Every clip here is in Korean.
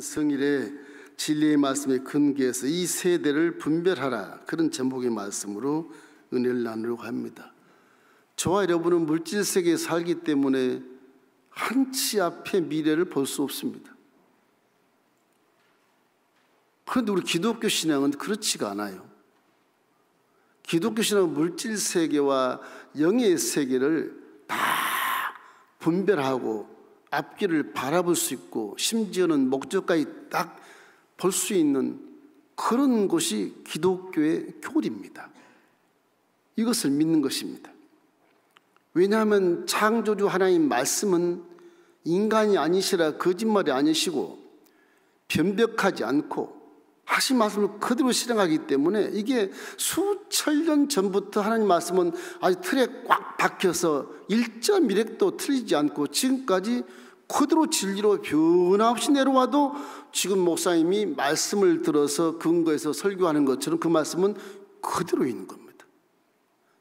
성일의 진리의 말씀에 근거해서 이 세대를 분별하라, 그런 제목의 말씀으로 은혜를 나누려고 합니다. 저와 여러분은 물질 세계에 살기 때문에 한치 앞의 미래를 볼 수 없습니다. 그런데 우리 기독교 신앙은 그렇지가 않아요. 기독교 신앙은 물질 세계와 영의 세계를 다 분별하고 앞길을 바라볼 수 있고 심지어는 목적까지 딱 볼 수 있는 그런 것이 기독교의 교리입니다. 이것을 믿는 것입니다. 왜냐하면 창조주 하나님 말씀은 인간이 아니시라 거짓말이 아니시고 변벽하지 않고 하신 말씀을 그대로 실행하기 때문에 이게 수천 년 전부터 하나님 말씀은 아주 틀에 꽉 박혀서 1.1획도 틀리지 않고 지금까지 그대로 진리로 변함없이 내려와도 지금 목사님이 말씀을 들어서 근거해서 설교하는 것처럼 그 말씀은 그대로 있는 겁니다.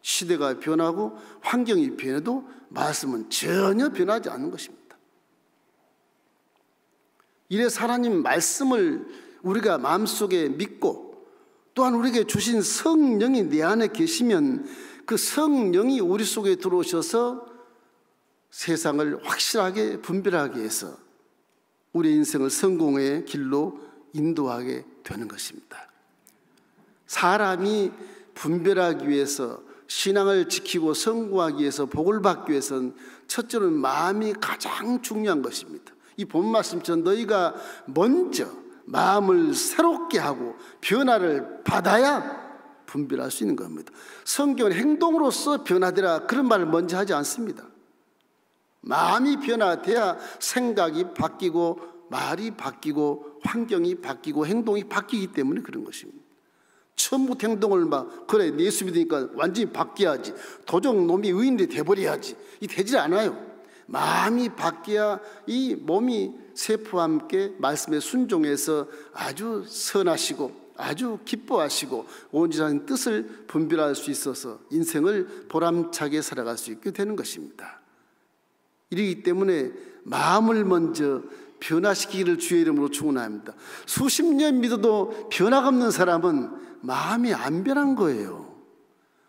시대가 변하고 환경이 변해도 말씀은 전혀 변하지 않는 것입니다. 이래서 하나님 말씀을 우리가 마음속에 믿고 또한 우리에게 주신 성령이 내 안에 계시면 그 성령이 우리 속에 들어오셔서 세상을 확실하게 분별하게 해서 우리 인생을 성공의 길로 인도하게 되는 것입니다. 사람이 분별하기 위해서, 신앙을 지키고 성공하기 위해서, 복을 받기 위해서는 첫째로는 마음이 가장 중요한 것입니다. 이 본 말씀처럼 너희가 먼저 마음을 새롭게 하고 변화를 받아야 분별할 수 있는 겁니다. 성경은 행동으로서 변화되라, 그런 말을 먼저 하지 않습니다. 마음이 변화돼야 생각이 바뀌고 말이 바뀌고 환경이 바뀌고 행동이 바뀌기 때문에 그런 것입니다. 처음부터 행동을 막 그래 예수 믿으니까 완전히 바뀌어야지, 도적 놈이 의인이 돼버려야지, 이 되질 않아요. 마음이 바뀌어야 이 몸이 세포와 함께 말씀에 순종해서 아주 선하시고 아주 기뻐하시고 온전한 뜻을 분별할 수 있어서 인생을 보람차게 살아갈 수 있게 되는 것입니다. 이러기 때문에 마음을 먼저 변화시키기를 주의 이름으로 축원합니다. 수십 년 믿어도 변화가 없는 사람은 마음이 안 변한 거예요.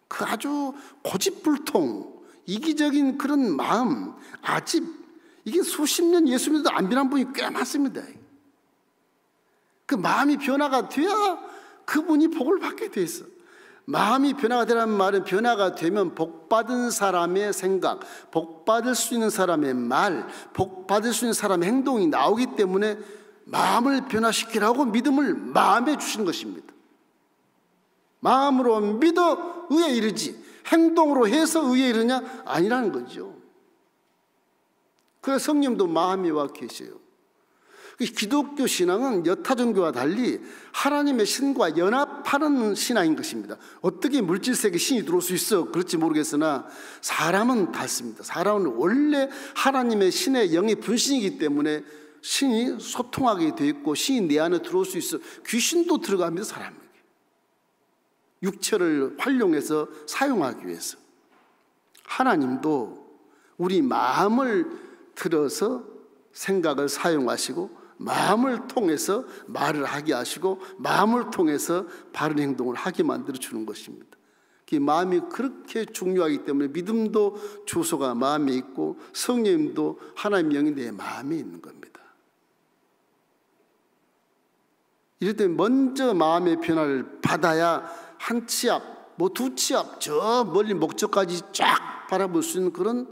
그 아주 고집불통 이기적인 그런 마음, 아집, 이게 수십 년 예수 믿어도 안 변한 분이 꽤 많습니다. 그 마음이 변화가 돼야 그분이 복을 받게 돼 있어. 마음이 변화가 되라는 말은 변화가 되면 복받은 사람의 생각, 복받을 수 있는 사람의 말, 복받을 수 있는 사람의 행동이 나오기 때문에 마음을 변화시키라고 믿음을 마음에 주시는 것입니다. 마음으로 믿어 의에 이르지 행동으로 해서 의에 이르냐? 아니라는 거죠. 그래서 성령도 마음에 와 계세요. 기독교 신앙은 여타 종교와 달리 하나님의 신과 연합하는 신앙인 것입니다. 어떻게 물질세계 신이 들어올 수 있어? 그렇지 모르겠으나 사람은 닮습니다. 사람은 원래 하나님의 신의 영의 분신이기 때문에 신이 소통하게 되어 있고 신이 내 안에 들어올 수 있어. 귀신도 들어갑니다, 사람에게. 육체를 활용해서 사용하기 위해서. 하나님도 우리 마음을 들어서 생각을 사용하시고 마음을 통해서 말을 하게 하시고 마음을 통해서 바른 행동을 하게 만들어 주는 것입니다. 그 마음이 그렇게 중요하기 때문에 믿음도 주소가 마음에 있고 성령님도 하나님의 영이 내 마음에 있는 겁니다. 이럴 때 먼저 마음의 변화를 받아야 한 치 앞, 뭐 두 치 앞, 저 멀리 목적까지 쫙 바라볼 수 있는 그런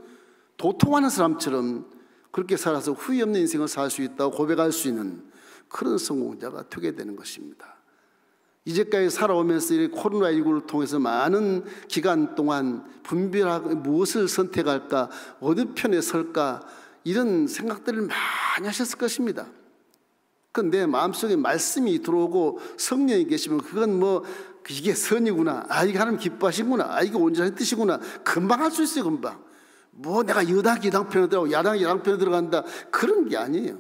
도통하는 사람처럼 그렇게 살아서 후회 없는 인생을 살 수 있다고 고백할 수 있는 그런 성공자가 되게 되는 것입니다. 이제까지 살아오면서 이 코로나19를 통해서 많은 기간 동안 분별하고 무엇을 선택할까, 어느 편에 설까, 이런 생각들을 많이 하셨을 것입니다. 그런데 내 마음속에 말씀이 들어오고 성령이 계시면 그건 뭐 이게 선이구나, 아 이게 하나님 기뻐하시구나, 아 이게 온전한 뜻이구나, 금방 할 수 있어요. 금방. 뭐 내가 여당 편에 들어가고 야당 편에 들어간다, 그런 게 아니에요.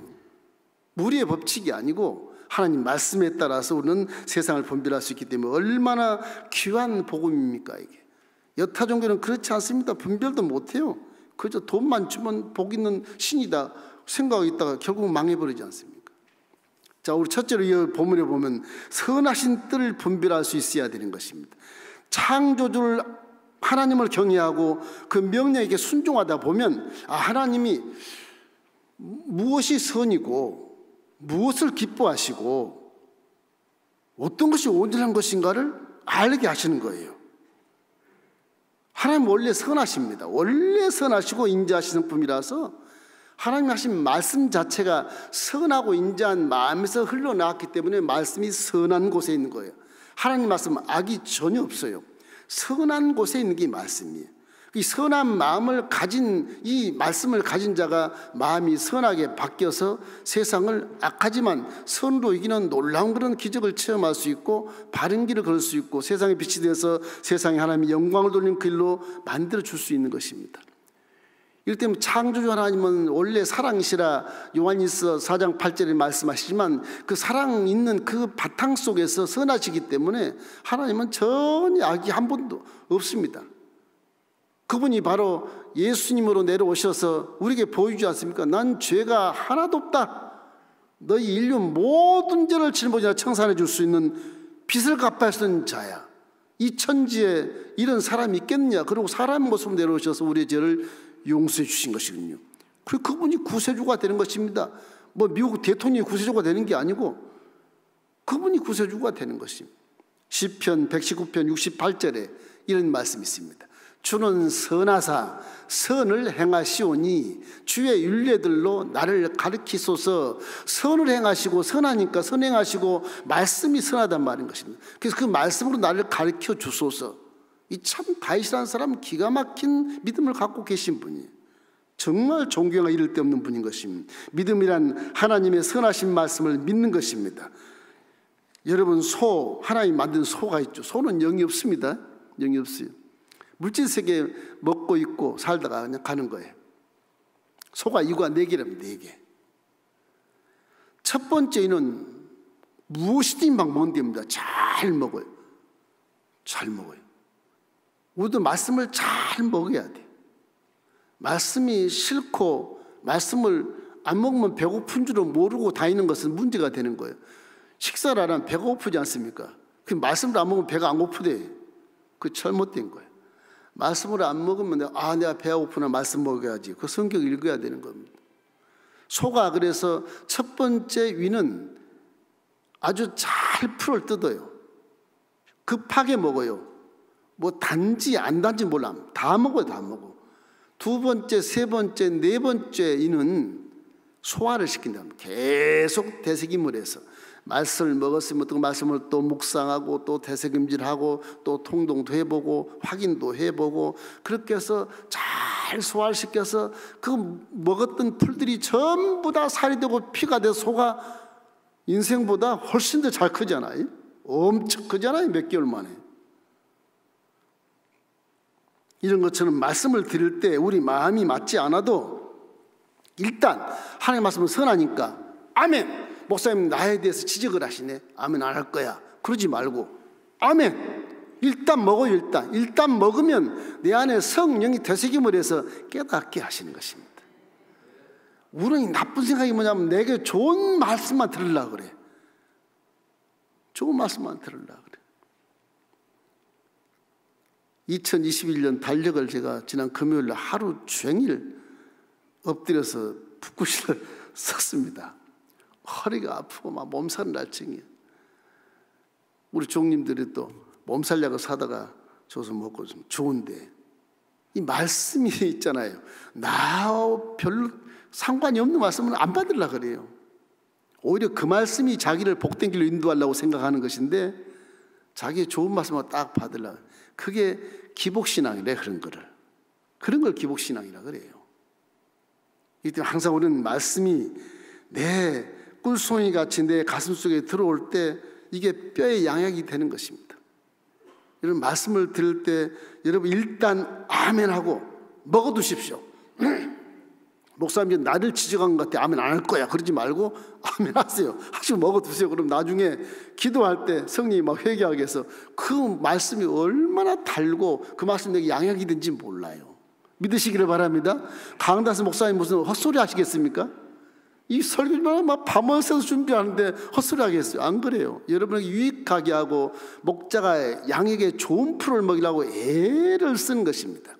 무리의 법칙이 아니고 하나님 말씀에 따라서 우리는 세상을 분별할 수 있기 때문에 얼마나 귀한 복음입니까 이게. 여타 종교는 그렇지 않습니다. 분별도 못해요. 그저 돈만 주면 복 있는 신이다 생각하고 있다가 결국 망해버리지 않습니까? 자, 우리 첫째로 이 본문에 보면 선하신 뜻을 분별할 수 있어야 되는 것입니다. 창조주를 하나님을 경외하고 그 명령에게 순종하다 보면 하나님이 무엇이 선이고 무엇을 기뻐하시고 어떤 것이 온전한 것인가를 알게 하시는 거예요. 하나님 원래 선하십니다. 원래 선하시고 인자하시는 분이라서 하나님 하신 말씀 자체가 선하고 인자한 마음에서 흘러나왔기 때문에 말씀이 선한 곳에 있는 거예요. 하나님 말씀은 악이 전혀 없어요. 선한 곳에 있는 게 말씀이에요. 이 선한 마음을 가진, 이 말씀을 가진 자가 마음이 선하게 바뀌어서 세상을 악하지만 선으로 이기는 놀라운 그런 기적을 체험할 수 있고 바른 길을 걸을 수 있고 세상의 빛이 되어서 세상에 하나님의 영광을 돌리는 길로 만들어 줄 수 있는 것입니다. 이럴 때면 창조주 하나님은 원래 사랑이시라 요한일서 4장 8절에 말씀하시지만 그 사랑 있는 그 바탕 속에서 선하시기 때문에 하나님은 전혀 악이 한 번도 없습니다. 그분이 바로 예수님으로 내려오셔서 우리에게 보여주지 않습니까? 난 죄가 하나도 없다. 너희 인류 모든 죄를 짊어지나 청산해 줄 수 있는 빚을 갚아야 쓰는 자야. 이 천지에 이런 사람이 있겠느냐. 그리고 사람 모습으로 내려오셔서 우리의 죄를 용서해 주신 것이군요. 그리고 그분이 구세주가 되는 것입니다. 뭐 미국 대통령이 구세주가 되는 게 아니고 그분이 구세주가 되는 것입니다. 시편 119편 68절에 이런 말씀이 있습니다. 주는 선하사 선을 행하시오니 주의 율례들로 나를 가르치소서. 선을 행하시고 선하니까 선행하시고 말씀이 선하단 말인 것입니다. 그래서 그 말씀으로 나를 가르쳐 주소서. 이 참 다윗이라는 사람은 기가 막힌 믿음을 갖고 계신 분이에요. 정말 존경과 이를 데 없는 분인 것입니다. 믿음이란 하나님의 선하신 말씀을 믿는 것입니다. 여러분, 하나님 만든 소가 있죠. 소는 영이 없습니다. 영이 없어요. 물질 세계 먹고 있고 살다가 그냥 가는 거예요. 소가 이유가 4개랍니다. 4개. 첫 번째는 무엇이든 막 먹는 겁니다. 잘 먹어요. 잘 먹어요. 우리도 말씀을 잘 먹어야 돼. 말씀이 싫고 말씀을 안 먹으면 배고픈 줄을 모르고 다니는 것은 문제가 되는 거예요. 식사를 안 하면 배가 고프지 않습니까? 그 말씀을 안 먹으면 배가 안 고프대. 그 잘못된 거예요. 말씀을 안 먹으면 내가 배가 고프나 말씀 먹어야지. 그 성경 읽어야 되는 겁니다. 소가 그래서 첫 번째 위는 아주 잘 풀을 뜯어요. 급하게 먹어요. 뭐 단지 안 단지 몰라. 다 먹어요. 다 먹어. 두 번째, 세 번째, 네 번째 이는 소화를 시킨다. 계속 되새김을 해서 말씀을 먹었으면 어떤 말씀을 또 묵상하고 또 되새김질하고 또 통동도 해보고 확인도 해보고 그렇게 해서 잘 소화를 시켜서 그 먹었던 풀들이 전부 다 살이 되고 피가 돼서 소가 인생보다 훨씬 더 잘 크잖아요. 엄청 크잖아요. 몇 개월 만에. 이런 것처럼 말씀을 들을 때 우리 마음이 맞지 않아도 일단 하나님 말씀은 선하니까 아멘. 목사님 나에 대해서 지적을 하시네. 아멘 안 할 거야. 그러지 말고 아멘. 일단 먹어요. 일단 먹으면 내 안에 성령이 되새김을 해서 깨닫게 하시는 것입니다. 우리는 나쁜 생각이 뭐냐면 내게 좋은 말씀만 들으려고 그래. 좋은 말씀만 들으려고 그래. 2021년 달력을 제가 지난 금요일 날 하루 종일 엎드려서 붓글씨를 썼습니다. 허리가 아프고 막 몸살은 날증이에요. 우리 종님들이 또 몸살약을 사다가 줘서 먹고 좀 좋은데 이 말씀이 있잖아요. 나 별로 상관이 없는 말씀은 안 받으려고 그래요. 오히려 그 말씀이 자기를 복된 길로 인도하려고 생각하는 것인데 자기의 좋은 말씀을 딱 받으려고. 그게 기복신앙이래. 그런 걸 기복신앙이라 그래요. 이때 항상 우리는 말씀이 내 꿀송이 같이 내 가슴 속에 들어올 때 이게 뼈의 양약이 되는 것입니다. 이런 말씀을 들을 때 여러분 일단 아멘하고 먹어두십시오. 목사님 나를 지적한 것 같아. 아멘 안 할 거야. 그러지 말고 아멘 하세요. 하시고 먹어두세요. 그럼 나중에 기도할 때 성령이 막 회개하게 해서 그 말씀이 얼마나 달고 그 말씀 내게 양약이 된지 몰라요. 믿으시기를 바랍니다. 강다스 목사님 무슨 헛소리 하시겠습니까? 이 설교만 막 밤을 새서 준비하는데 헛소리하겠어요? 안 그래요. 여러분에게 유익하게 하고 목자가 양에게 좋은 풀을 먹이려고 애를 쓴 것입니다.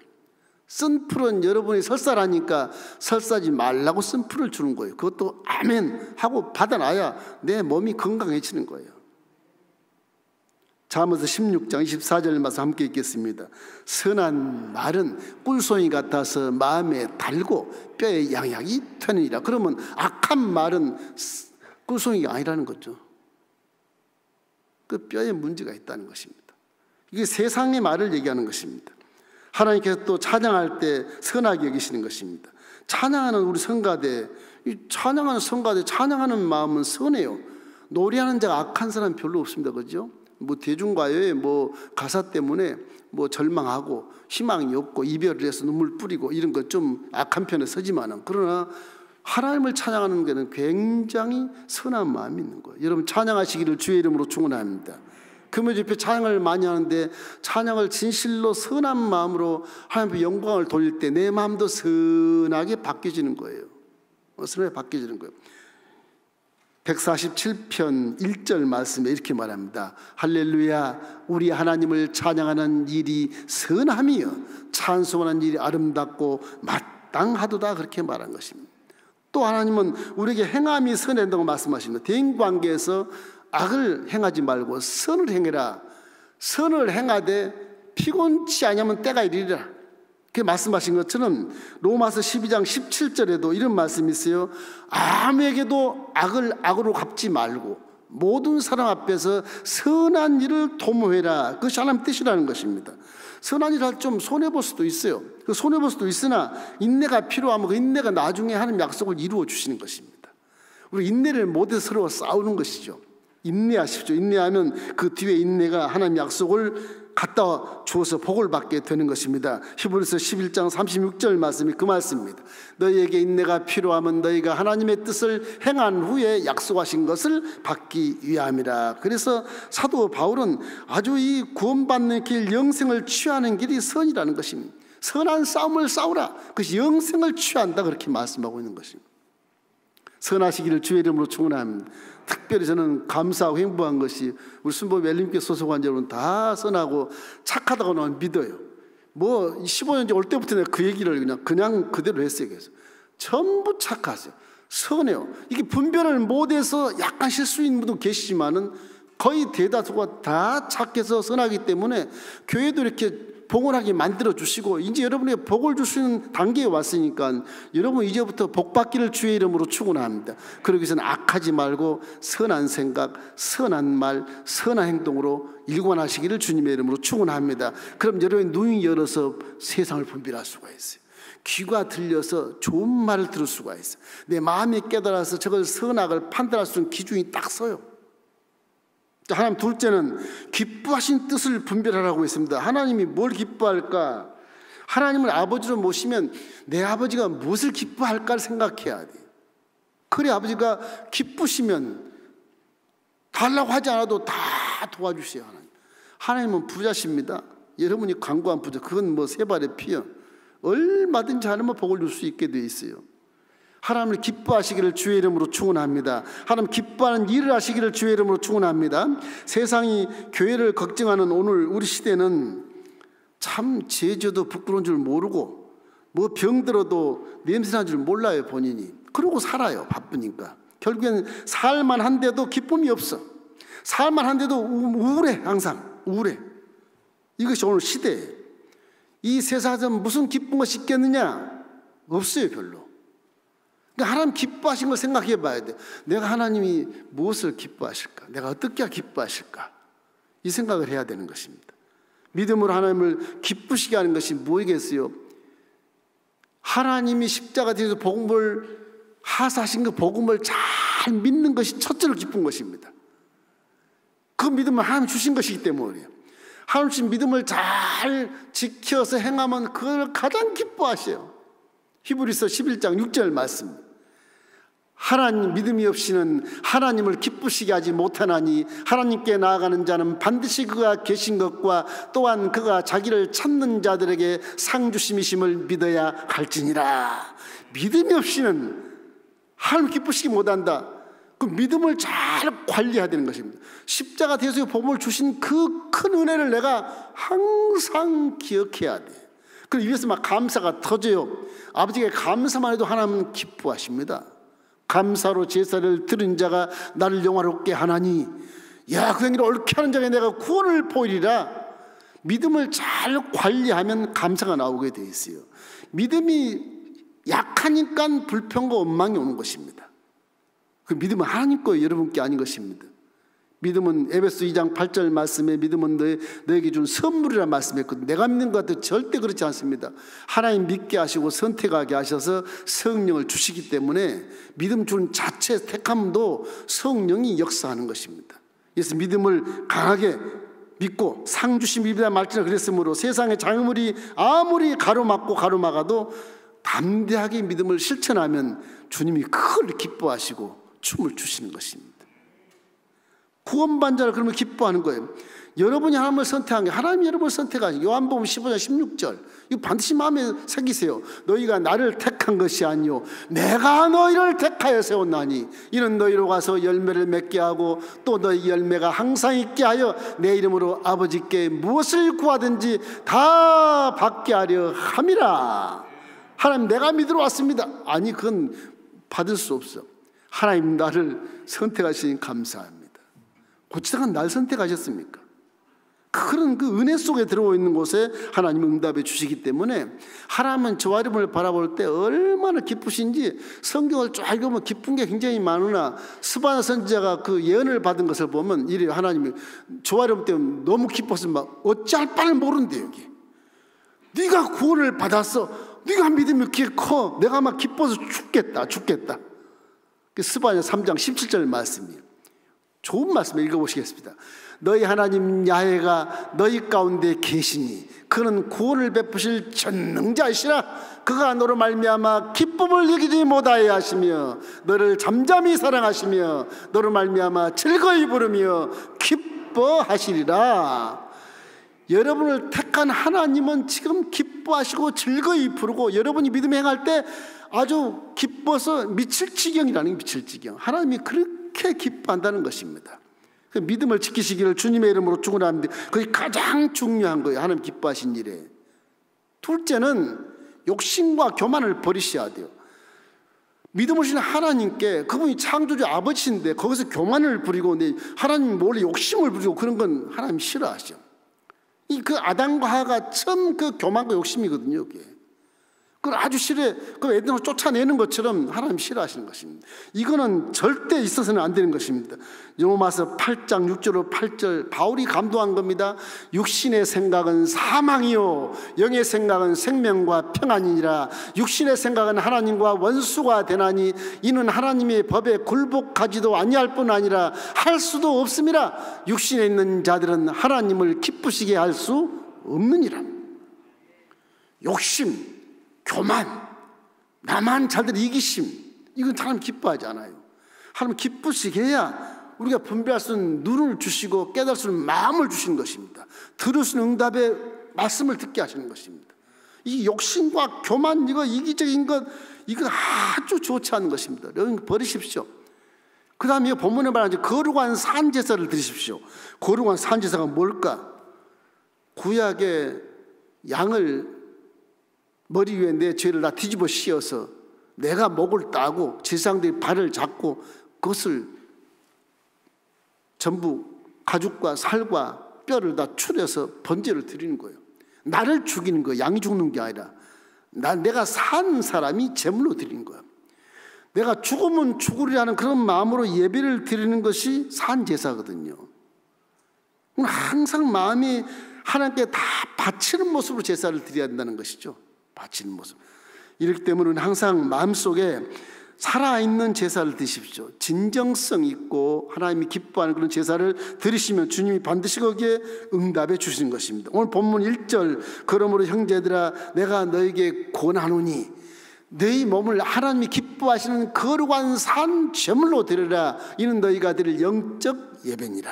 쓴 풀은 여러분이 설사라니까 설사지 말라고 쓴 풀을 주는 거예요. 그것도 아멘 하고 받아놔야 내 몸이 건강해지는 거예요. 잠언서 16장 24절 말씀 함께 읽겠습니다. 선한 말은 꿀송이 같아서 마음에 달고 뼈에 양약이 되느니라. 그러면 악한 말은 꿀송이가 아니라는 거죠. 그 뼈에 문제가 있다는 것입니다. 이게 세상의 말을 얘기하는 것입니다. 하나님께서 또 찬양할 때 선하게 여기시는 것입니다. 찬양하는 우리 성가대, 찬양하는 성가대, 찬양하는 마음은 선해요. 노래하는 자가 악한 사람 별로 없습니다. 그죠? 뭐 대중가요의 뭐 가사 때문에 뭐 절망하고 희망이 없고 이별을 해서 눈물 뿌리고 이런 것 좀 악한 편에 서지만은, 그러나 하나님을 찬양하는 것은 굉장히 선한 마음이 있는 거예요. 여러분 찬양하시기를 주의 이름으로 축원합니다. 금요 집회 찬양을 많이 하는데 찬양을 진실로 선한 마음으로 하나님께 영광을 돌릴 때 내 마음도 선하게 바뀌어지는 거예요. 선하게 바뀌어지는 거예요. 147편 1절 말씀에 이렇게 말합니다. 할렐루야, 우리 하나님을 찬양하는 일이 선함이여 찬송하는 일이 아름답고 마땅하도다. 그렇게 말한 것입니다. 또 하나님은 우리에게 행함이 선한다고 말씀하십니다. 대인관계에서 악을 행하지 말고 선을 행해라. 선을 행하되 피곤치 아니하면 때가 이르리라. 그렇게 말씀하신 것처럼 로마서 12장 17절에도 이런 말씀이 있어요. 아무에게도 악을 악으로 갚지 말고 모든 사람 앞에서 선한 일을 도모해라. 그것이 하나님 뜻이라는 것입니다. 선한 일 할 좀 손해볼 수도 있어요. 그 손해볼 수도 있으나 인내가 필요하면 그 인내가 나중에 하나님 약속을 이루어 주시는 것입니다. 우리 인내를 못해서 서로 싸우는 것이죠. 인내하십시오. 인내하면 그 뒤에 인내가 하나님 약속을 갖다 주어서 복을 받게 되는 것입니다. 히브리서 11장 36절 말씀이 그 말씀입니다. 너희에게 인내가 필요하면 너희가 하나님의 뜻을 행한 후에 약속하신 것을 받기 위함이라. 그래서 사도 바울은 아주 이 구원받는 길, 영생을 취하는 길이 선이라는 것입니다. 선한 싸움을 싸우라. 그것이 영생을 취한다. 그렇게 말씀하고 있는 것입니다. 선하시기를 주의 이름으로 축원합니다. 특별히 저는 감사하고 행복한 것이 우리 순복 웰림께 소속한 여러분 다 선하고 착하다고 난 믿어요. 뭐 15년째 올 때부터 내가 그 얘기를 그냥 그대로 했어요. 그래서 전부 착하세요. 선해요. 이게 분별을 못해서 약간 실수인 분도 계시지만은 거의 대다수가 다 착해서 선하기 때문에 교회도 이렇게 복원하게 만들어 주시고 이제 여러분에게 복을 주시는 단계에 왔으니까 여러분 이제부터 복 받기를 주의 이름으로 축원합니다. 그러기 위해서는 악하지 말고 선한 생각, 선한 말, 선한 행동으로 일관하시기를 주님의 이름으로 축원합니다. 그럼 여러분의 눈이 열어서 세상을 분별할 수가 있어요. 귀가 들려서 좋은 말을 들을 수가 있어요. 내 마음이 깨달아서 저걸 선악을 판단할 수 있는 기준이 딱 서요. 하나님 둘째는 기뻐하신 뜻을 분별하라고 했습니다. 하나님이 뭘 기뻐할까? 하나님을 아버지로 모시면 내 아버지가 무엇을 기뻐할까를 생각해야 돼. 그래 아버지가 기쁘시면 달라고 하지 않아도 다 도와주세요. 하나님은 부자십니다. 여러분이 강구한 부자, 그건 뭐 세 발의 피요. 얼마든지 하나님은 복을 줄 수 있게 돼 있어요. 하나님을 기뻐하시기를 주의 이름으로 축원합니다. 하나님 기뻐하는 일을 하시기를 주의 이름으로 축원합니다. 세상이 교회를 걱정하는 오늘 우리 시대는 참 죄져도 부끄러운 줄 모르고 뭐 병들어도 냄새난 줄 몰라요. 본인이. 그러고 살아요. 바쁘니까. 결국엔 살만한데도 기쁨이 없어. 살만한데도 우울해. 항상 우울해. 이것이 오늘 시대예요. 이 세상에서 무슨 기쁜 것이 있겠느냐? 없어요. 별로. 하나님 기뻐하신 걸 생각해 봐야 돼. 내가 하나님이 무엇을 기뻐하실까? 내가 어떻게 기뻐하실까? 이 생각을 해야 되는 것입니다. 믿음으로 하나님을 기쁘시게 하는 것이 뭐겠어요? 하나님이 십자가 뒤에서 복음을 하사하신 그 복음을 잘 믿는 것이 첫째로 기쁜 것입니다. 그 믿음을 하나님 주신 것이기 때문이에요. 하나님 주신 믿음을 잘 지켜서 행하면 그걸 가장 기뻐하셔요. 히브리서 11장 6절 말씀. 하나님 믿음이 없이는 하나님을 기쁘시게 하지 못하나니 하나님께 나아가는 자는 반드시 그가 계신 것과 또한 그가 자기를 찾는 자들에게 상 주심이심을 믿어야 할지니라. 믿음이 없이는 하나님 기쁘시기 못한다. 그 믿음을 잘 관리해야 되는 것입니다. 십자가 대속의 복음을 주신 그 큰 은혜를 내가 항상 기억해야 돼. 그래서 입에서 막 감사가 터져요. 아버지께 감사만 해도 하나님은 기뻐하십니다. 감사로 제사를 드린 자가 나를 영화롭게 하나니, 야, 그 행위를 옳게 하는 자에게 내가 구원을 보이리라. 믿음을 잘 관리하면 감사가 나오게 돼 있어요. 믿음이 약하니까 불평과 원망이 오는 것입니다. 그 믿음은 하나님 거예요. 여러분 게 아닌 것입니다. 믿음은 에베소 2장 8절 말씀에 믿음은 너에게 준 선물이라는 말씀했거든요. 내가 믿는 것 같아도 절대 그렇지 않습니다. 하나님 믿게 하시고 선택하게 하셔서 성령을 주시기 때문에 믿음 주는 자체 택함도 성령이 역사하는 것입니다. 그래서 믿음을 강하게 믿고 상 주신 믿음이라 말씀을 그랬으므로 세상의 장애물이 아무리 가로막아도 담대하게 믿음을 실천하면 주님이 그걸 기뻐하시고 춤을 주시는 것입니다. 구원받은 자를 그러면 기뻐하는 거예요. 여러분이 하나님을 선택한 게 하나님이 여러분을 선택하신 요한복음 15장 16절 이거 반드시 마음에 새기세요. 너희가 나를 택한 것이 아니요 내가 너희를 택하여 세웠나니 이는 너희로 가서 열매를 맺게 하고 또 너희 열매가 항상 있게 하여 내 이름으로 아버지께 무엇을 구하든지 다 받게 하려 함이라. 하나님 내가 믿으러 왔습니다. 아니 그건 받을 수 없어. 하나님 나를 선택하시니 감사합니다. 고치다가 날 선택하셨습니까? 그런 그 은혜 속에 들어와 있는 곳에 하나님은 응답해 주시기 때문에 하나님은 저와 여러분을 바라볼 때 얼마나 기쁘신지 성경을 쫙 읽으면 기쁜 게 굉장히 많으나 스바냐 선지자가 그 예언을 받은 것을 보면 이래 하나님이 저와 여러분 때문에 너무 기뻐서 막 어찌할 바를 모른대. 여기 네가 구원을 받았어. 네가 믿음이 이렇게 커. 내가 막 기뻐서 죽겠다. 스바냐 3장 17절 말씀이에요. 좋은 말씀 읽어보시겠습니다. 너희 하나님 야훼가 너희 가운데 계시니 그는 구원을 베푸실 전능자이시라. 그가 너로 말미암아 기쁨을 여기지 못하게 하시며 너를 잠잠히 사랑하시며 너로 말미암아 즐거이 부르며 기뻐하시리라. 여러분을 택한 하나님은 지금 기뻐하시고 즐거이 부르고 여러분이 믿음에 행할 때 아주 기뻐서 미칠 지경이라는 게 미칠 지경. 하나님이 그렇게 기뻐한다는 것입니다. 믿음을 지키시기를 주님의 이름으로 축원합니다. 그게 가장 중요한 거예요. 하나님 기뻐하신 일에. 둘째는 욕심과 교만을 버리셔야 돼요. 믿음을 주신 하나님께 그분이 창조주 아버지인데 거기서 교만을 부리고 하나님 몰래 욕심을 부리고 그런 건 하나님 싫어하죠. 그 아담과 하와가 처음 그 교만과 욕심이거든요. 그게. 그걸 아주 싫어해. 그 애들을 쫓아내는 것처럼 하나님 싫어하시는 것입니다. 이거는 절대 있어서는 안 되는 것입니다. 로마서 8장 6절로 8절 바울이 감동한 겁니다. 육신의 생각은 사망이요 영의 생각은 생명과 평안이니라. 육신의 생각은 하나님과 원수가 되나니 이는 하나님의 법에 굴복하지도 아니할 뿐 아니라 할 수도 없음이라. 육신에 있는 자들은 하나님을 기쁘시게 할 수 없느니라. 욕심, 교만, 나만 잘들 이기심, 이건 하나님 기뻐하지 않아요. 하나님 기쁘시게 해야 우리가 분별할 수 있는 눈을 주시고 깨달을 수 있는 마음을 주시는 것입니다. 들을 수 있는 응답의 말씀을 듣게 하시는 것입니다. 이 욕심과 교만, 이거 이기적인 것, 이거 아주 좋지 않은 것입니다. 여러분 버리십시오. 그 다음에 본문에 말하는 거룩한 산제사를 드리십시오. 거룩한 산제사가 뭘까? 구약의 양을 머리 위에 내 죄를 다 뒤집어 씌워서 내가 목을 따고 제사장들이 발을 잡고 그것을 전부 가죽과 살과 뼈를 다 추려서 번제를 드리는 거예요. 나를 죽이는 거예요. 양이 죽는 게 아니라 내가 산 사람이 제물로 드리는 거예요. 내가 죽으면 죽으리라는 그런 마음으로 예배를 드리는 것이 산제사거든요. 항상 마음이 하나님께 다 바치는 모습으로 제사를 드려야 한다는 것이죠. 바치는 모습. 이렇기 때문에 항상 마음속에 살아있는 제사를 드십시오. 진정성 있고 하나님이 기뻐하는 그런 제사를 드리시면 주님이 반드시 거기에 응답해 주시는 것입니다. 오늘 본문 1절 그러므로 형제들아 내가 너에게 권하노니 너희 몸을 하나님이 기뻐하시는 거룩한 산 제물로 드리라. 이는 너희가 드릴 영적 예배니라.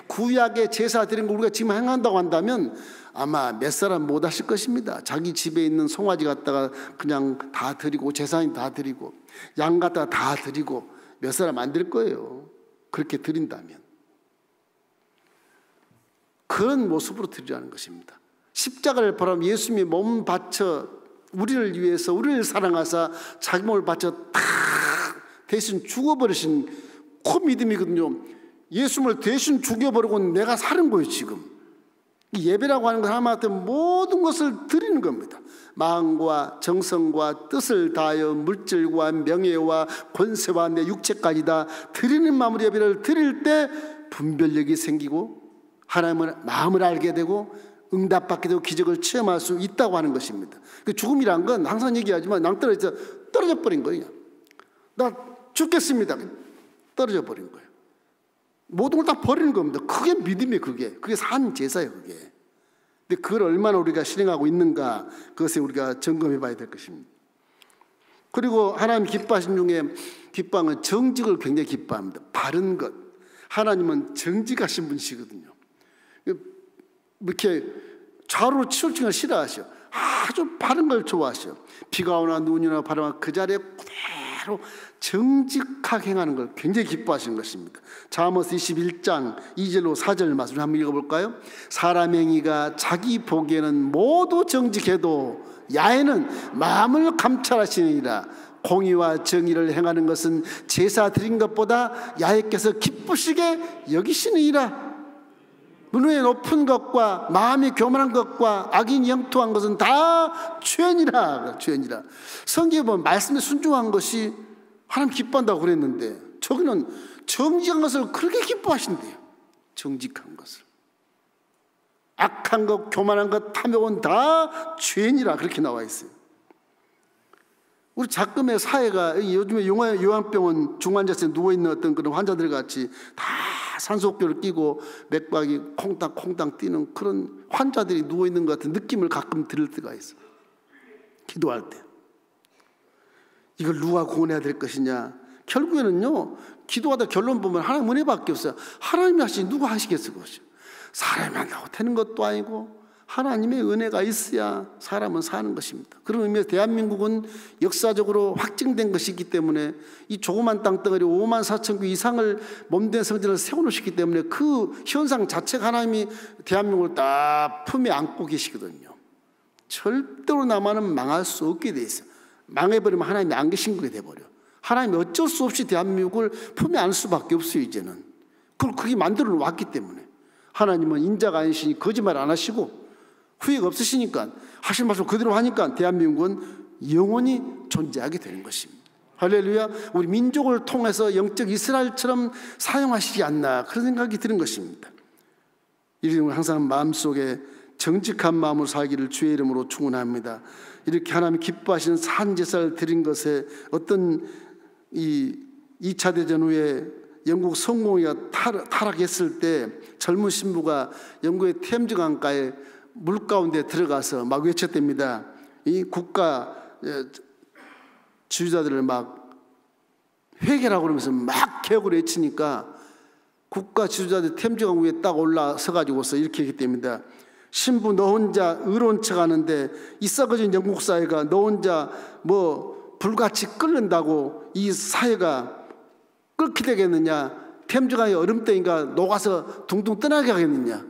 구약의 제사 드리는 거 우리가 지금 행한다고 한다면 아마 몇 사람 못 하실 것입니다. 자기 집에 있는 송아지 갖다가 그냥 다 드리고 제사님 다 드리고 양 갖다가 다 드리고 몇 사람 안 될 거예요. 그렇게 드린다면. 그런 모습으로 드리라는 것입니다. 십자가를 바라보면 예수님이 몸 바쳐 우리를 위해서 우리를 사랑하사 자기 몸을 바쳐 다 대신 죽어버리신 그 믿음이거든요. 예수님을 대신 죽여버리고 내가 사는 거예요. 지금 예배라고 하는 건 하나님한테 모든 것을 드리는 겁니다. 마음과 정성과 뜻을 다하여 물질과 명예와 권세와 내 육체까지 다 드리는 마음으로 예배를 드릴 때 분별력이 생기고 하나님의 마음을 알게 되고 응답받게 되고 기적을 체험할 수 있다고 하는 것입니다. 죽음이란 건 항상 얘기하지만 낭떠러지에서 떨어져 버린 거예요. 나 죽겠습니다. 떨어져 버린 거예요. 모든 걸 다 버리는 겁니다. 그게 믿음이에요. 그게 산 제사예요. 그게. 근데 그걸 얼마나 우리가 실행하고 있는가, 그것에 우리가 점검해 봐야 될 것입니다. 그리고 하나님 기뻐하신 중에 기뻐하는 건 정직을 굉장히 기뻐합니다. 바른 것. 하나님은 정직하신 분이시거든요. 이렇게 좌우로 치우치는 걸 싫어하셔. 아주 바른 걸 좋아하셔. 비가 오나 눈이 오나 바람아 그 자리에 그대로 정직하게 행하는 걸 굉장히 기뻐하시는 것입니다. 잠언서 21장 2절로 4절 말씀을 한번 읽어볼까요? 사람 행위가 자기 보기에는 모두 정직해도 야훼는 마음을 감찰하시느니라. 공의와 정의를 행하는 것은 제사 드린 것보다 야훼께서 기쁘시게 여기시느니라. 눈에 높은 것과 마음이 교만한 것과 악인이 영토한 것은 다 죄니라. 성경에 보면 말씀에 순종한 것이 하나님 기뻐한다고 그랬는데 저기는 정직한 것을 그렇게 기뻐하신대요. 정직한 것을. 악한 것, 교만한 것, 탐욕은 다 죄니라 그렇게 나와 있어요. 우리 작금의 사회가 요즘에 요양병원 중환자실에 누워있는 어떤 그런 환자들 같이 다 산소호흡기를 끼고 맥박이 콩닥콩닥 뛰는 그런 환자들이 누워있는 것 같은 느낌을 가끔 들을 때가 있어요. 기도할 때. 이걸 누가 구원해야 될 것이냐. 결국에는요, 기도하다 결론 보면 하나님 은혜밖에 없어요. 하나님이 하시니 누가 하시겠어요? 사람이 한다고 되는 것도 아니고 하나님의 은혜가 있어야 사람은 사는 것입니다. 그런 의미에서 대한민국은 역사적으로 확증된 것이기 때문에 이 조그만 땅덩어리 5만 4천 교 이상을 몸된 성전을 세워놓으셨기 때문에 그 현상 자체가 하나님이 대한민국을 딱 품에 안고 계시거든요. 절대로 나만은 망할 수 없게 돼 있어요. 망해버리면 하나님이 안 계신 거게 돼버려. 하나님이 어쩔 수 없이 대한민국을 품에 안을 수밖에 없어요. 이제는 그걸 그게 만들어 놓았기 때문에. 하나님은 인자가 아니시니 거짓말 안 하시고 후회가 없으시니까 하신 말씀 그대로 하니까 대한민국은 영원히 존재하게 되는 것입니다. 할렐루야. 우리 민족을 통해서 영적 이스라엘처럼 사용하시지 않나 그런 생각이 드는 것입니다. 이런 항상 마음속에 정직한 마음으로 살기를 주의 이름으로 축원합니다. 이렇게 하나님 기뻐하시는 산제사를 드린 것에 어떤 이 2차 대전 후에 영국 성공회가 타락했을 때 젊은 신부가 영국의 템즈 강가에 물 가운데 들어가서 막 외쳤답니다. 이 국가 지휘자들을 막 회개라고 그러면서 막 개혁을 외치니까 국가 지휘자들 템즈 강구에 딱 올라서 가지고서 이렇게 얘기 됩니다. 신부 너 혼자 의로운 척 하는데 이 썩어진 영국 사회가 너 혼자 뭐 불같이 끓는다고 이 사회가 끓게 되겠느냐. 템즈 강의 얼음덩이가 녹아서 둥둥 떠나게 하겠느냐.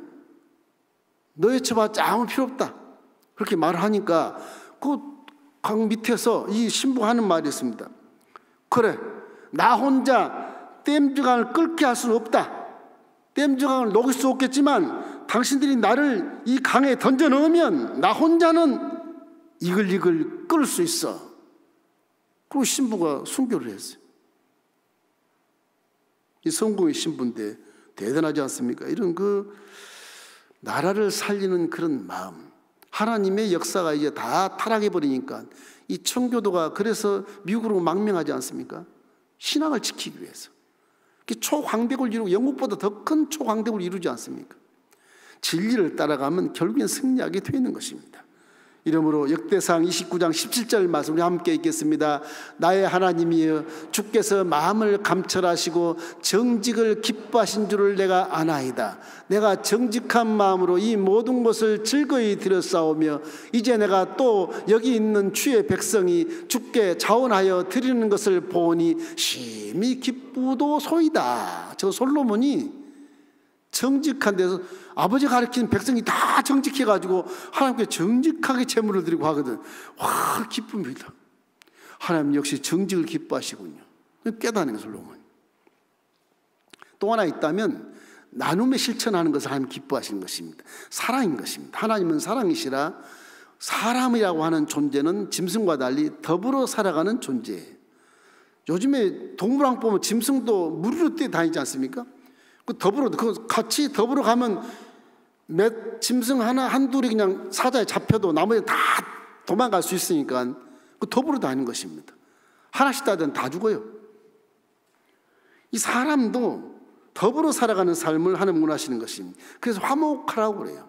너 외쳐봤자 아무 필요 없다. 그렇게 말하니까 그 강 밑에서 이 신부가 하는 말이 있습니다. 그래, 나 혼자 댐즈강을 끓게 할 수는 없다. 댐즈강을 녹일 수 없겠지만 당신들이 나를 이 강에 던져 넣으면 나 혼자는 이글이글 끓을 수 있어. 그리고 신부가 순교를 했어요. 이 성공의 신부인데 대단하지 않습니까? 이런 그 나라를 살리는 그런 마음. 하나님의 역사가 이제 다 타락해버리니까 이 청교도가 그래서 미국으로 망명하지 않습니까? 신앙을 지키기 위해서. 초강대국을 이루고 영국보다 더 큰 초강대국을 이루지 않습니까? 진리를 따라가면 결국엔 승리하게 되는 것입니다. 이러므로 역대상 29장 17절 말씀 우리 함께 읽겠습니다. 나의 하나님이여 주께서 마음을 감찰하시고 정직을 기뻐하신 줄을 내가 아나이다. 내가 정직한 마음으로 이 모든 것을 즐거이 드렸사오며 이제 내가 또 여기 있는 주의 백성이 주께 자원하여 드리는 것을 보니 심히 기쁘도소이다. 저 솔로몬이 정직한 데서 아버지 가르치는 백성이 다 정직해가지고 하나님께 정직하게 제물을 드리고 하거든. 와, 기쁩니다. 하나님 역시 정직을 기뻐하시군요. 깨닫는 솔로몬. 또 하나 있다면 나눔에 실천하는 것을 하나님 기뻐하시는 것입니다. 사랑인 것입니다. 하나님은 사랑이시라 사람이라고 하는 존재는 짐승과 달리 더불어 살아가는 존재예요. 요즘에 동물원 보면 짐승도 무리로 뛰어다니지 않습니까? 같이 더불어 가면 몇 짐승 한둘이 그냥 사자에 잡혀도 나머지 다 도망갈 수 있으니까 더불어 다니는 것입니다. 하나씩 다 죽어요. 이 사람도 더불어 살아가는 삶을 하나님 원하시는 것입니다. 그래서 화목하라고 그래요.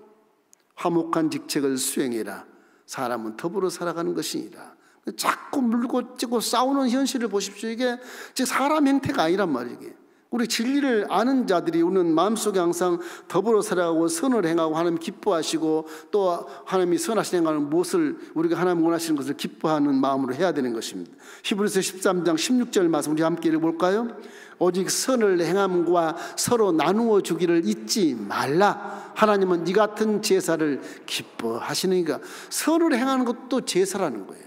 화목한 직책을 수행해라. 사람은 더불어 살아가는 것이니라. 자꾸 물고 찌고 싸우는 현실을 보십시오. 이게 사람 형태가 아니란 말이에요. 이게. 우리 진리를 아는 자들이 우리는 마음속에 항상 더불어 살아가고 선을 행하고 하나님 기뻐하시고 또 하나님이 선하신 행하는 무엇을 우리가 하나님 원하시는 것을 기뻐하는 마음으로 해야 되는 것입니다. 히브리서 13장 16절 말씀 우리 함께 읽어볼까요? 오직 선을 행함과 서로 나누어 주기를 잊지 말라. 하나님은 이 같은 제사를 기뻐하시니까. 선을 행하는 것도 제사라는 거예요.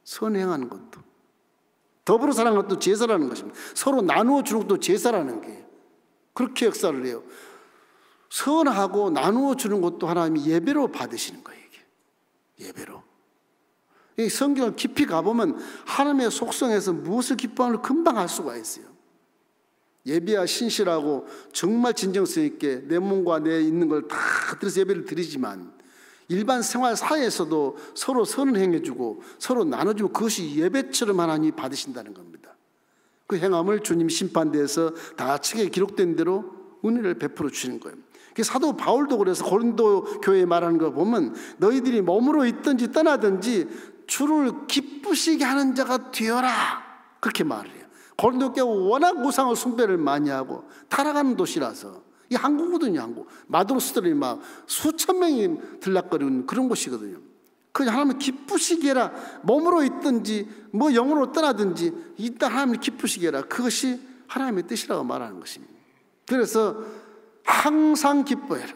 선 행하는 것도 더불어 살아가는 것도 제사라는 것입니다. 서로 나누어 주는 것도 제사라는 게 그렇게 역사를 해요. 선하고 나누어 주는 것도 하나님이 예배로 받으시는 거예요. 이게 예배로. 이 성경을 깊이 가보면 하나님의 속성에서 무엇을 기뻐하는지 금방 알 수가 있어요. 예배와 신실하고 정말 진정성 있게 내 몸과 내 있는 걸 다 들여서 예배를 드리지만 일반 생활 사회에서도 서로 선을 행해주고 서로 나눠주고 그것이 예배처럼 하나님이 받으신다는 겁니다. 그 행함을 주님 심판대에서 다 책에 기록된 대로 은혜를 베풀어 주시는 거예요. 사도 바울도 그래서 고린도 교회에 말하는 거 보면 너희들이 몸으로 있든지 떠나든지 주를 기쁘시게 하는 자가 되어라 그렇게 말을 해요. 고린도 교회가 워낙 우상을 숭배를 많이 하고 타락하는 도시라서 이 한국이거든요. 한국 마도로스들이 막 수천 명이 들락거리는 그런 곳이거든요. 그냥 하나님 기쁘시게 해라. 몸으로 있든지 뭐 영으로 떠나든지 일단 하나님 기쁘시게 해라. 그것이 하나님의 뜻이라고 말하는 것입니다. 그래서 항상 기뻐해라.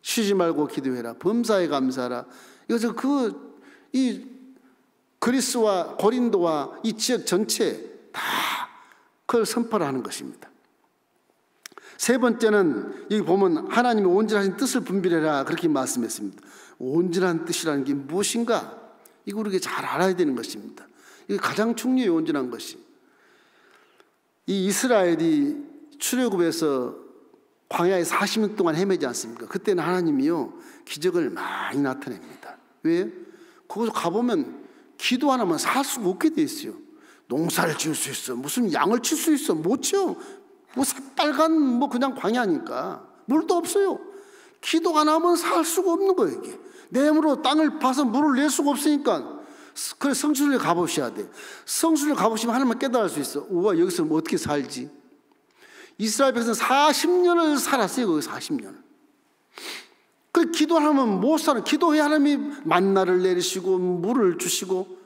쉬지 말고 기도해라. 범사에 감사하라. 이것은 이 그리스와 고린도와 이 지역 전체 다 그걸 선포를 하는 것입니다. 세 번째는 여기 보면 하나님의 온전하신 뜻을 분별해라 그렇게 말씀했습니다. 온전한 뜻이라는 게 무엇인가? 이거 우리가 잘 알아야 되는 것입니다. 이게 가장 중요해요. 온전한 것이. 이 이스라엘이 출애굽에서 광야에 40년 동안 헤매지 않습니까? 그때는 하나님이요 기적을 많이 나타냅니다. 왜? 거기서 가보면 기도 안 하면 살 수가 없게 돼 있어요. 농사를 지을 수 있어. 무슨 양을 칠 수 있어. 못 지어. 뭐 새빨간 그냥 광야니까 물도 없어요. 기도 안 하면 살 수가 없는 거예요. 이게 내 힘으로 땅을 파서 물을 낼 수가 없으니까. 그래 성수를 가보셔야 돼. 성수를 가보시면 하나님은 깨달을 수 있어. 우와 여기서 뭐 어떻게 살지. 이스라엘 백성은 40년을 살았어요. 거기 40년. 그 기도하면 못 살아. 기도해야 하나님이 만나를 내리시고 물을 주시고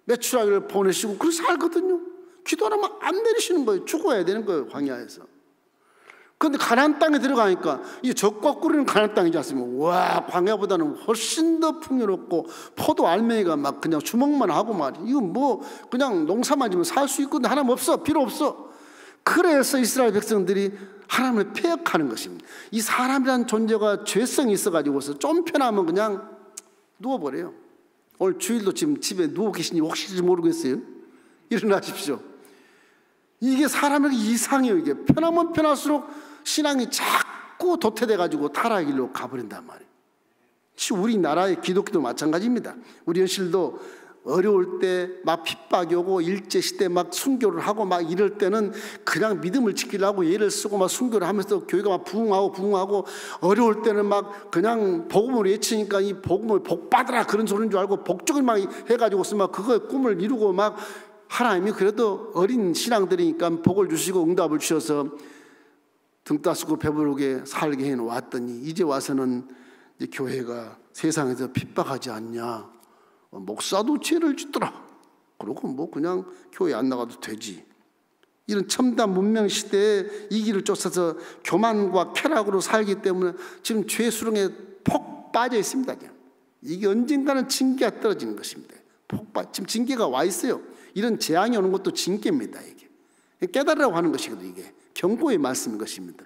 메추라기를 보내시고 그렇게 살거든요. 기도하면 안 내리시는 거예요. 죽어야 되는 거예요. 광야에서. 그런데 가나안 땅에 들어가니까 이 적과 꿀이는 가나안 땅이지 않습니까? 와 광야보다는 훨씬 더 풍요롭고 포도 알맹이가 막 그냥 주먹만 하고 말이야. 이거 그냥 농사만 지면 살 수 있거든. 하나님 없어. 필요 없어. 그래서 이스라엘 백성들이 하나님을 폐역하는 것입니다. 이 사람이라는 존재가 죄성이 있어가지고서 좀 편하면 그냥 누워버려요. 오늘 주일도 지금 집에 누워 계시니 혹시 모르겠어요? 일어나십시오. 이게 사람에게 이상해요. 이게 편하면 편할수록 신앙이 자꾸 도태돼가지고 타락의 길로 가버린단 말이에요. 우리나라의 기독교도 마찬가지입니다. 우리 현실도 어려울 때 막 핍박이 오고 일제시대 막 순교를 하고 막 이럴 때는 그냥 믿음을 지키려고 예를 쓰고 막 순교를 하면서 교회가 막 부흥하고 어려울 때는 막 그냥 복음을 외치니까 이 복음을 복 받으라 그런 소리인 줄 알고 복종을 막 해가지고 막 그거의 꿈을 이루고 막 하나님이 그래도 어린 신앙들이니까 복을 주시고 응답을 주셔서 등 따스고 배부르게 살게 해놓았더니 이제 와서는 이제 교회가 세상에서 핍박하지 않냐. 목사도 죄를 짓더라. 그러고 뭐 그냥 교회 안 나가도 되지. 이런 첨단 문명 시대에 이 길을 쫓아서 교만과 쾌락으로 살기 때문에 지금 죄 수렁에 폭 빠져 있습니다. 이게 언젠가는 징계가 떨어지는 것입니다. 지금 징계가 와 있어요. 이런 재앙이 오는 것도 징계입니다. 이게 깨달으라고 하는 것이거든요. 이게 경고의 말씀인 것입니다.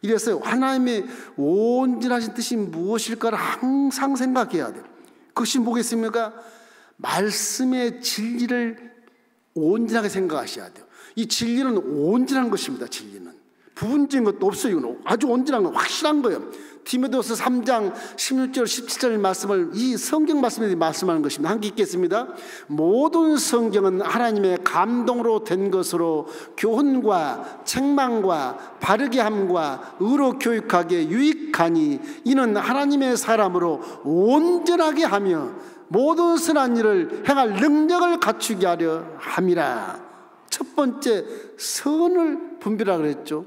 이래서 하나님의 온전하신 뜻이 무엇일까를 항상 생각해야 돼요. 그것이 뭐겠습니까? 말씀의 진리를 온전하게 생각하셔야 돼요. 이 진리는 온전한 것입니다. 진리는 부분적인 것도 없어요. 이건 아주 온전한 거, 확실한 거예요. 디모데후서 3장 16절 17절 말씀을 이 성경 말씀에 말씀하는 것입니다. 함께 읽겠습니다. 모든 성경은 하나님의 감동으로 된 것으로 교훈과 책망과 바르게 함과 의로 교육하기에 유익하니 이는 하나님의 사람으로 온전하게 하며 모든 선한 일을 행할 능력을 갖추게 하려 함이라. 첫 번째 선을 분별하라 그랬죠.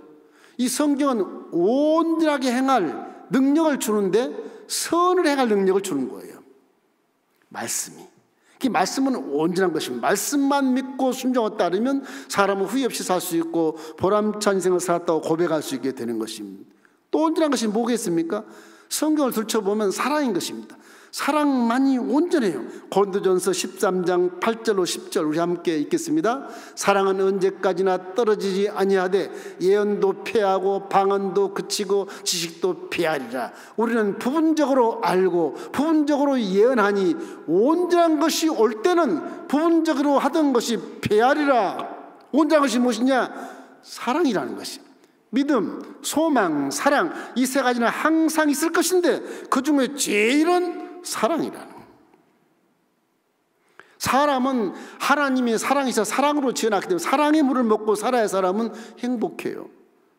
이 성경은 온전하게 행할 능력을 주는데 선을 행할 능력을 주는 거예요. 말씀이. 그 말씀은 온전한 것입니다. 말씀만 믿고 순종을 따르면 사람은 후회 없이 살 수 있고 보람찬 인생을 살았다고 고백할 수 있게 되는 것입니다. 또 온전한 것이 뭐겠습니까? 성경을 들춰보면 사랑인 것입니다. 사랑만이 온전해요. 고린도전서 13장 8절로 10절 우리 함께 읽겠습니다. 사랑은 언제까지나 떨어지지 아니하되 예언도 패하고 방언도 그치고 지식도 패하리라. 우리는 부분적으로 알고 부분적으로 예언하니 온전한 것이 올 때는 부분적으로 하던 것이 패하리라. 온전한 것이 무엇이냐? 사랑이라는 것이. 믿음, 소망, 사랑 이 세 가지는 항상 있을 것인데 그 중에 제일은 사랑이라는 거예요. 사람은 하나님이 사랑이셔 사랑으로 지어놨기 때문에 사랑의 물을 먹고 살아야 사람은 행복해요.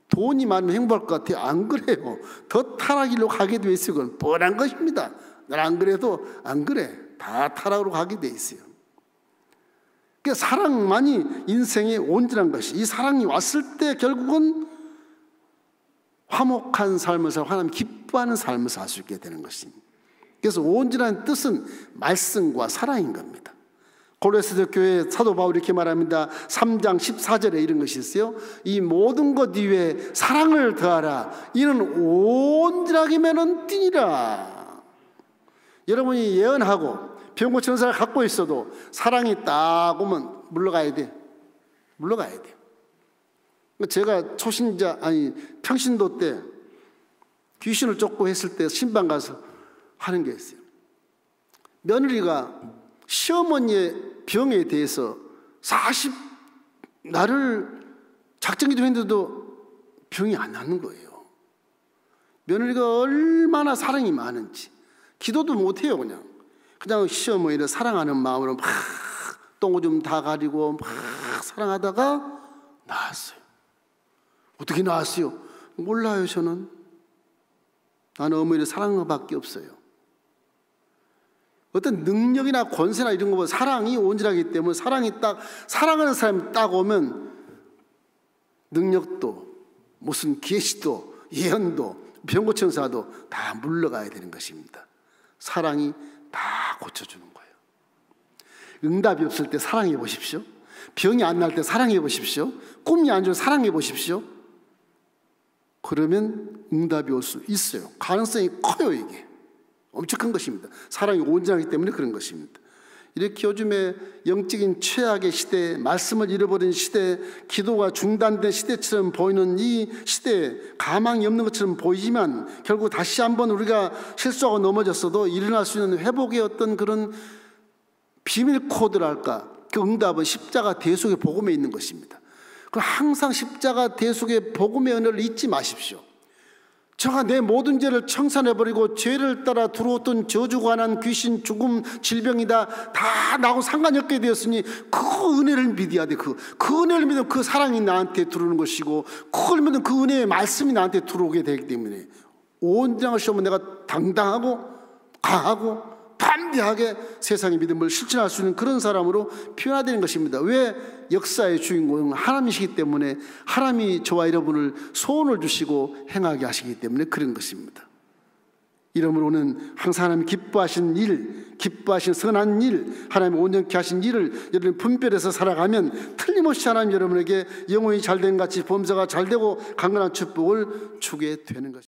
돈이 많으면 행복할 것 같아요. 안 그래요. 더 타락으로 가게 돼 있어요. 그건 뻔한 것입니다. 난 안 그래도 안 그래. 다 타락으로 가게 돼 있어요. 그러니까 사랑만이 인생의 온전한 것이. 이 사랑이 왔을 때 결국은 화목한 삶을 살고 하나님 기뻐하는 삶을 살 수 있게 되는 것입니다. 그래서 온전한 뜻은 말씀과 사랑인 겁니다. 고린도 교회 사도 바울이 이렇게 말합니다. 3장 14절에 이런 것이 있어요. 이 모든 것 이외에 사랑을 더하라. 이는 온전하게 매는 띠니라. 여러분이 예언하고 병고 천사를 갖고 있어도 사랑이 딱 오면 물러가야 돼. 물러가야 돼요. 제가 평신도 때 귀신을 쫓고 했을 때 신방 가서 하는 게 있어요. 며느리가 시어머니의 병에 대해서 40날을 작정기도 했는데도 병이 안 낫는 거예요. 며느리가 얼마나 사랑이 많은지 기도도 못해요. 그냥 시어머니를 사랑하는 마음으로 막 똥오줌 다 가리고 막 사랑하다가 나았어요. 어떻게 나았어요? 몰라요. 저는 나는 어머니를 사랑한 것밖에 없어요. 어떤 능력이나 권세나 이런 것보다 사랑이 온전하기 때문에 사랑하는 사람이 딱 오면 능력도 무슨 계시도 예언도 병고천사도 다 물러가야 되는 것입니다. 사랑이 다 고쳐주는 거예요. 응답이 없을 때 사랑해 보십시오. 병이 안 날 때 사랑해 보십시오. 꿈이 안 좋을 때 사랑해 보십시오. 그러면 응답이 올 수 있어요. 가능성이 커요. 이게 엄청 큰 것입니다. 사랑이 온전하기 때문에 그런 것입니다. 이렇게 요즘에 영적인 최악의 시대, 말씀을 잃어버린 시대, 기도가 중단된 시대처럼 보이는 이 시대에 가망이 없는 것처럼 보이지만 결국 다시 한번 우리가 실수하고 넘어졌어도 일어날 수 있는 회복의 어떤 그런 비밀 코드랄까, 그 응답은 십자가 대속의 복음에 있는 것입니다. 그럼 항상 십자가 대속의 복음의 은혜를 잊지 마십시오. 저가 내 모든 죄를 청산해버리고 죄를 따라 들어왔던 저주관한 귀신, 죽음, 질병이다 다 나하고 상관이 없게 되었으니 그 은혜를 믿어야 돼. 그 은혜를 믿으면 그 사랑이 나한테 들어오는 것이고, 그걸 믿으면 그 은혜의 말씀이 나한테 들어오게 되기 때문에 온전한 시험은 내가 당당하고 강하고 담대하게 세상의 믿음을 실천할 수 있는 그런 사람으로 변화되는 것입니다. 왜? 역사의 주인공은 하나님이시기 때문에, 하나님이 저와 여러분을 소원을 주시고 행하게 하시기 때문에 그런 것입니다. 이러므로는 항상 하나님 기뻐하신 일, 기뻐하신 선한 일, 하나님 온전케 하신 일을 여러분 분별해서 살아가면 틀림없이 하나님 여러분에게 영혼이 잘된 같이 범사가 잘되고 강건한 축복을 주게 되는 것입니다.